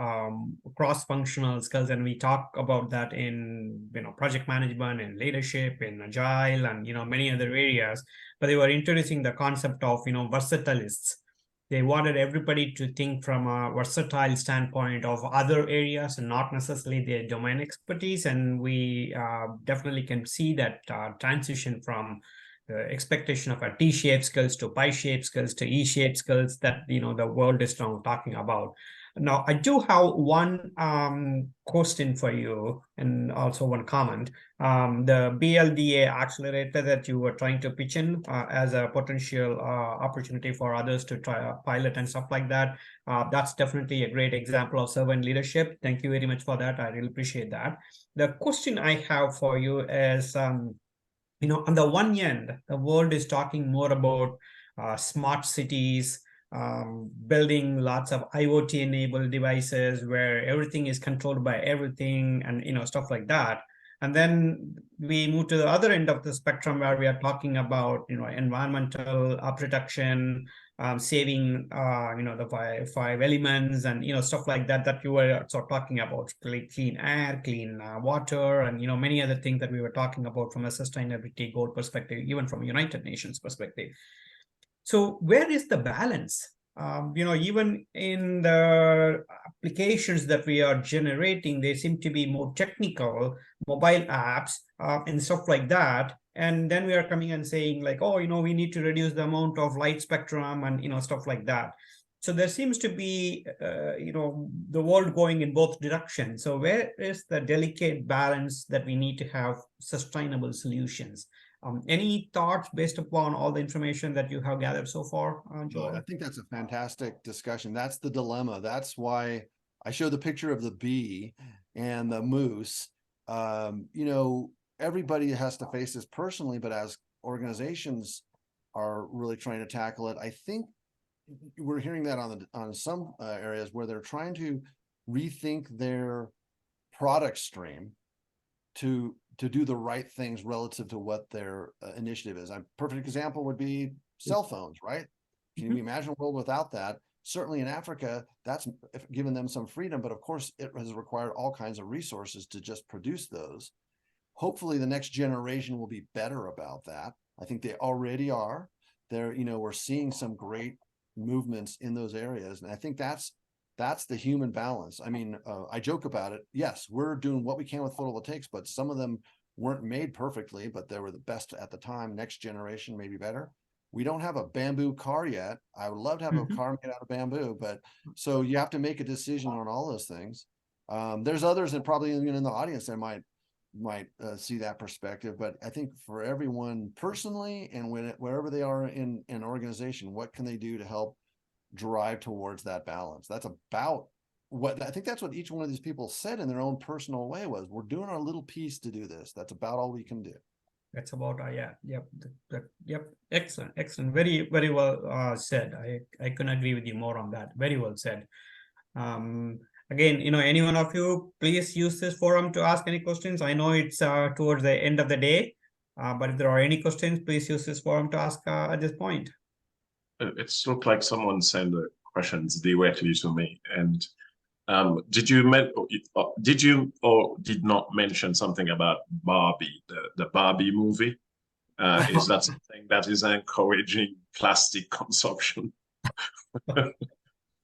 cross-functional skills, and we talk about that in project management and leadership in agile and many other areas. But they were introducing the concept of versatilists. They wanted everybody to think from a versatile standpoint of other areas and not necessarily their domain expertise. And we definitely can see that transition from the expectation of a T-shaped skills to pie-shaped skills to E-shaped skills that the world is now talking about. Now, I do have one question for you and also one comment. The BLDA accelerator that you were trying to pitch in as a potential opportunity for others to try a pilot and stuff like that, that's definitely a great example of servant leadership. Thank you very much for that. I really appreciate that. The question I have for you is, on the one end, the world is talking more about smart cities, building lots of IoT-enabled devices where everything is controlled by everything and stuff like that. And then we move to the other end of the spectrum where we are talking about environmental protection, saving the five elements and stuff like that you were sort of talking about, clean air, clean water, and many other things that we were talking about from a sustainability goal perspective, even from United Nations perspective. So where is the balance? even in the applications that we are generating, they seem to be more technical, mobile apps and stuff like that. And then we are coming and saying like, oh, we need to reduce the amount of light spectrum and, stuff like that. So there seems to be, the world going in both directions. So where is the delicate balance that we need to have sustainable solutions? Any thoughts based upon all the information that you have gathered so far, Joel?
I think that's a fantastic discussion. That's the dilemma. That's why I showed the picture of the bee and the moose. Everybody has to face this personally, but as organizations are really trying to tackle it, I think we're hearing that on some areas where they're trying to rethink their product stream to do the right things relative to what their initiative is. A perfect example would be cell phones, right? Can you imagine a world without that? Certainly in Africa, that's given them some freedom, but of course it has required all kinds of resources to just produce those. Hopefully the next generation will be better about that. I think they already are. We're seeing some great movements in those areas. And I think that's the human balance. I mean, I joke about it. Yes, we're doing what we can with photovoltaics, but some of them weren't made perfectly, but they were the best at the time. Next generation, maybe better. We don't have a bamboo car yet. I would love to have a car made out of bamboo, but so you have to make a decision on all those things. There's others that probably in the audience that might see that perspective, but I think for everyone personally and wherever they are in an organization, what can they do to help drive towards that balance? That's about what I think that's what each one of these people said in their own personal way was, we're doing our little piece to do this. That's about all we can do. That's
about yep. Excellent. Very, very well said. I couldn't agree with you more on that. Very well said. Again, any one of you, please use this forum to ask any questions. I know it's towards the end of the day, but if there are any questions, please use this forum to ask at this point.
It's looked like someone sent the questions directly to me. And did you or did not mention something about Barbie, the Barbie movie? Is that something that is encouraging plastic consumption?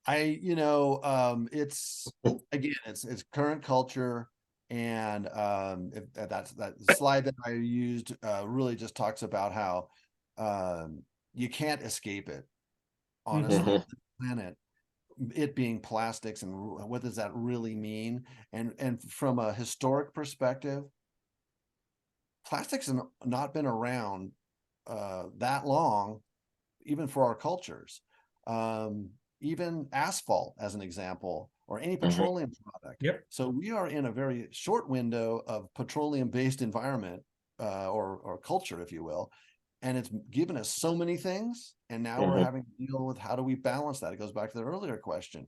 It's again, it's current culture, and that slide that I used really just talks about how you can't escape it. Honestly, the planet, it being plastics, and what does that really mean? And from a historic perspective, plastics have not been around that long, even for our cultures. Even asphalt, as an example, or any petroleum product.
Yep.
So we are in a very short window of petroleum-based environment or culture, if you will, and it's given us so many things. And now we're having to deal with how do we balance that? It goes back to the earlier question.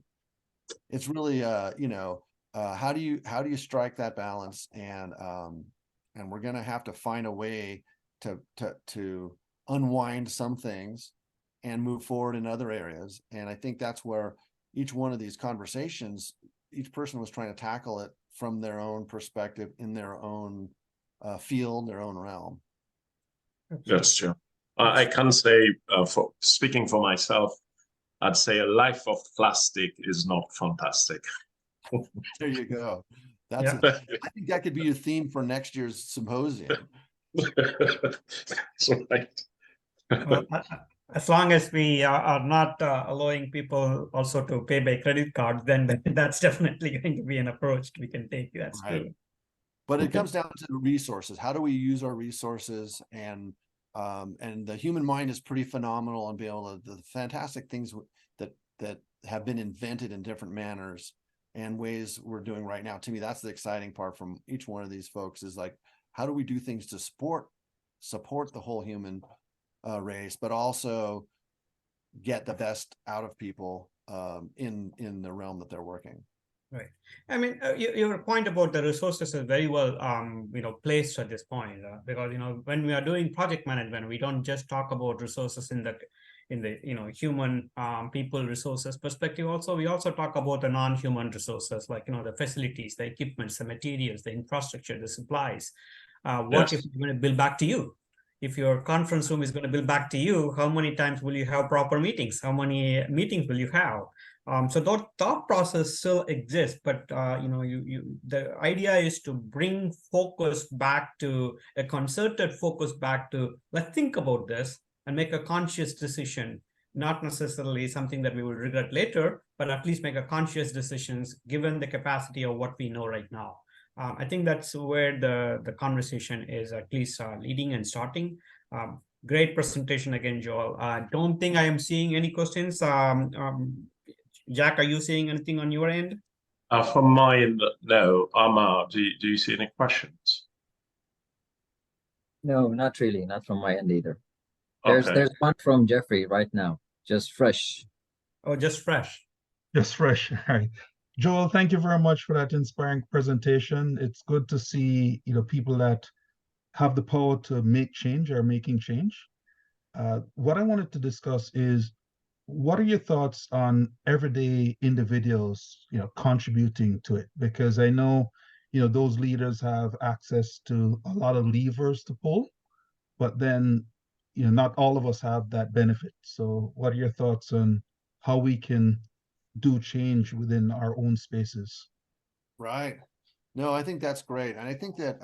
It's really, how do you strike that balance? And we're going to have to find a way to unwind some things and move forward in other areas. And I think that's where each one of these conversations, each person was trying to tackle it from their own perspective, in their own field, their own realm.
That's true. I can say, for speaking for myself, I'd say a life of plastic is not fantastic.
There you go. I think that could be a theme for next year's symposium.
That's right.
Well, as long as we are not allowing people also to pay by credit card, then that's definitely going to be an approach we can take. That's true.
But it comes down to resources. How do we use our resources? And the human mind is pretty phenomenal, and be able to the fantastic things that have been invented in different manners and ways we're doing right now. To me, that's the exciting part from each one of these folks, is like, how do we do things to support the whole human race, but also get the best out of people in the realm that they're working.
Right. I mean, your point about the resources is very well, placed at this point, because when we are doing project management, we don't just talk about resources in the human people resources perspective. Also, we also talk about the non-human resources, like the facilities, the equipments, the materials, the infrastructure, the supplies. What if we're going to build back to you? if your conference room is going to bill back to you, how many times will you have proper meetings? How many meetings will you have? So that thought process still exists, but the idea is to bring focus back to a concerted focus back to, let's think about this and make a conscious decision, not necessarily something that we will regret later, but at least make a conscious decisions given the capacity of what we know right now. I think that's where the conversation is at least leading and starting. Great presentation again, Joel. I don't think I am seeing any questions. Jack, are you seeing anything on your end?
From my end, no. Amar, do you see any questions?
No, not really. Not from my end either.
Okay.
There's one from Jeffrey right now, just fresh.
Oh, just fresh.
Just fresh. All right. Joel, thank you very much for that inspiring presentation. It's good to see, people that have the power to make change or making change. What I wanted to discuss is, what are your thoughts on everyday individuals, contributing to it? Because I know, those leaders have access to a lot of levers to pull, but then, not all of us have that benefit. So what are your thoughts on how we can do change within our own spaces?
Right. No, I think that's great. And I think that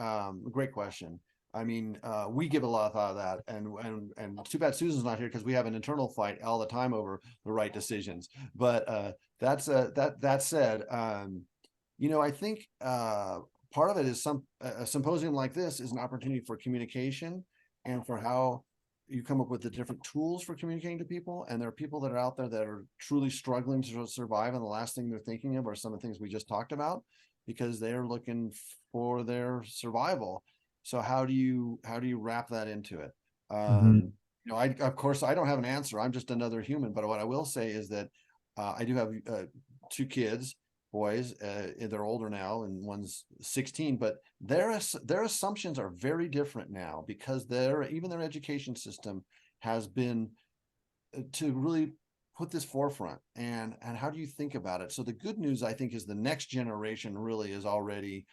great question. I mean, we give a lot of thought of that, and too bad Susan's not here because we have an internal fight all the time over the right decisions. But that said, I think part of it is a symposium like this is an opportunity for communication and for how you come up with the different tools for communicating to people. And there are people that are out there that are truly struggling to survive, and the last thing they're thinking of are some of the things we just talked about, because they're looking for their survival. So how do you wrap that into it? Of course, I don't have an answer. I'm just another human. But what I will say is that I do have 2 kids, boys. They're older now, and one's 16. But their assumptions are very different now, because even their education system has been to really put this forefront. And how do you think about it? So the good news, I think, is the next generation really is already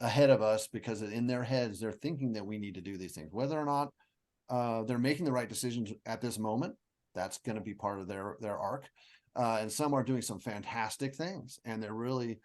ahead of us, because in their heads they're thinking that we need to do these things. Whether or not they're making the right decisions at this moment, that's going to be part of their arc. And some are doing some fantastic things, and they're really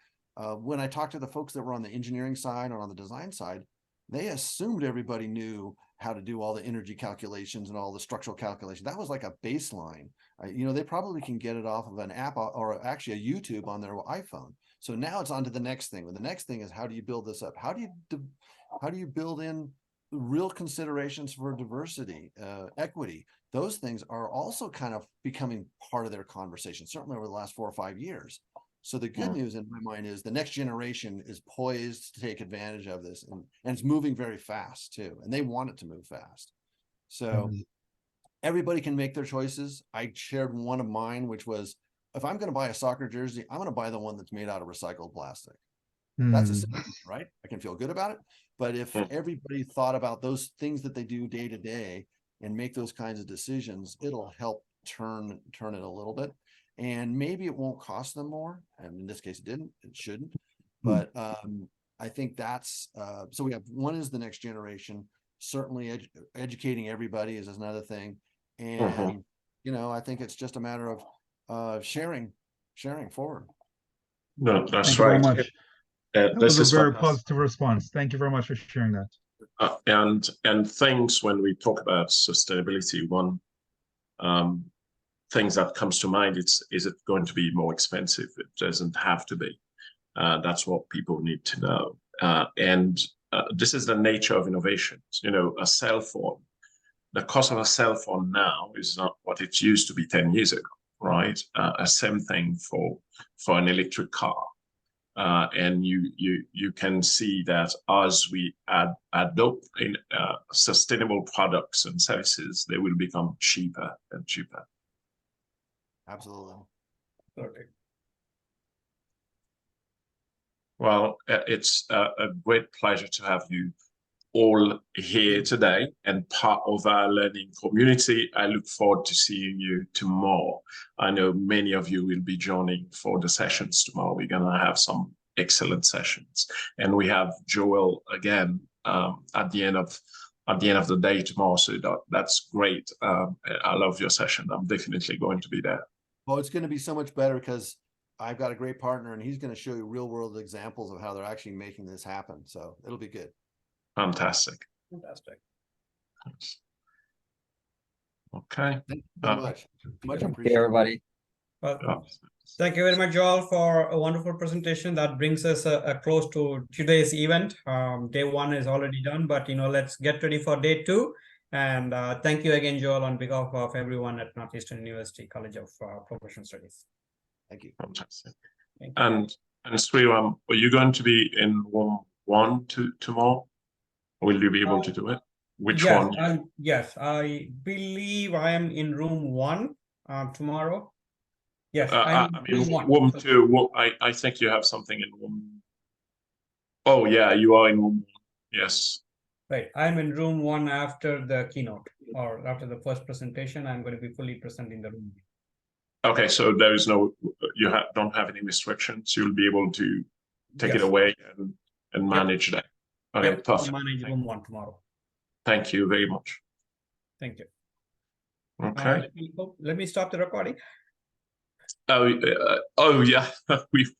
when I talked to the folks that were on the engineering side or on the design side, they assumed everybody knew how to do all the energy calculations and all the structural calculations. That was like a baseline. They probably can get it off of an app or actually a YouTube on their iPhone. So now it's on to the next thing. And the next thing is, how do you build this up? How do you build in real considerations for diversity, equity? Those things are also kind of becoming part of their conversation, certainly over the last 4 or 5 years. So the good news in my mind is the next generation is poised to take advantage of this, and it's moving very fast too. And they want it to move fast. So everybody can make their choices. I shared one of mine, which was, if I'm going to buy a soccer jersey, I'm going to buy the one that's made out of recycled plastic. That's a simple, right? I can feel good about it. But if everybody thought about those things that they do day to day and make those kinds of decisions, it'll help turn it a little bit. And maybe it won't cost them more. And in this case, it shouldn't. But I think that's, so we have, one is the next generation. Certainly educating everybody is another thing. And, I think it's just a matter of sharing forward.
No, that's
Thank you very
right.
much. That was a very positive response. Thank you very much for sharing that.
And things, when we talk about sustainability, one things that comes to mind, is it going to be more expensive? It doesn't have to be. That's what people need to know. And this is the nature of innovations. A cell phone, the cost of a cell phone now is not what it used to be 10 years ago, right? A same thing for an electric car. And you can see that as we adopt in sustainable products and services, they will become cheaper and cheaper.
Absolutely.
Okay.
Well, it's a great pleasure to have you all here today and part of our learning community. I look forward to seeing you tomorrow. I know many of you will be joining for the sessions tomorrow. We're going to have some excellent sessions. And we have Joel again at the end of at the end of the day tomorrow. So that's great. I love your session. I'm definitely going to be there.
Well, it's going to be so much better because I've got a great partner and he's going to show you real world examples of how they're actually making this happen. So it'll be good.
Fantastic.
Fantastic.
Okay.
Thank you so much. Much
Okay,
appreciated.
everybody.
Well, thank you very much, Joel, for a wonderful presentation. That brings us close to today's event. Day one is already done, but let's get ready for day two. And thank you again, Joel, on behalf of everyone at Northeastern University College of Professional Studies.
Thank you.
Fantastic.
Thank you.
And Sriram, are you going to be in room 1 tomorrow? Will you be able to do it? Which
yes,
one?
yes, I believe I am in room 1 tomorrow. Yes,
I
I'm
mean,
room 1.
room 2. I think you have something in room. Oh yeah, you are in room 1. Yes.
Right, I'm in room 1 after the keynote or after the first presentation. I'm going to be fully present in the room.
Okay, so there is no, don't have any restrictions. You'll be able to take it
Yes.
away and manage that. Okay,
Yep, I'll
perfect.
manage room 1 tomorrow.
Thank you very much.
Thank you.
Okay.
Let me stop the recording.
Oh yeah, we've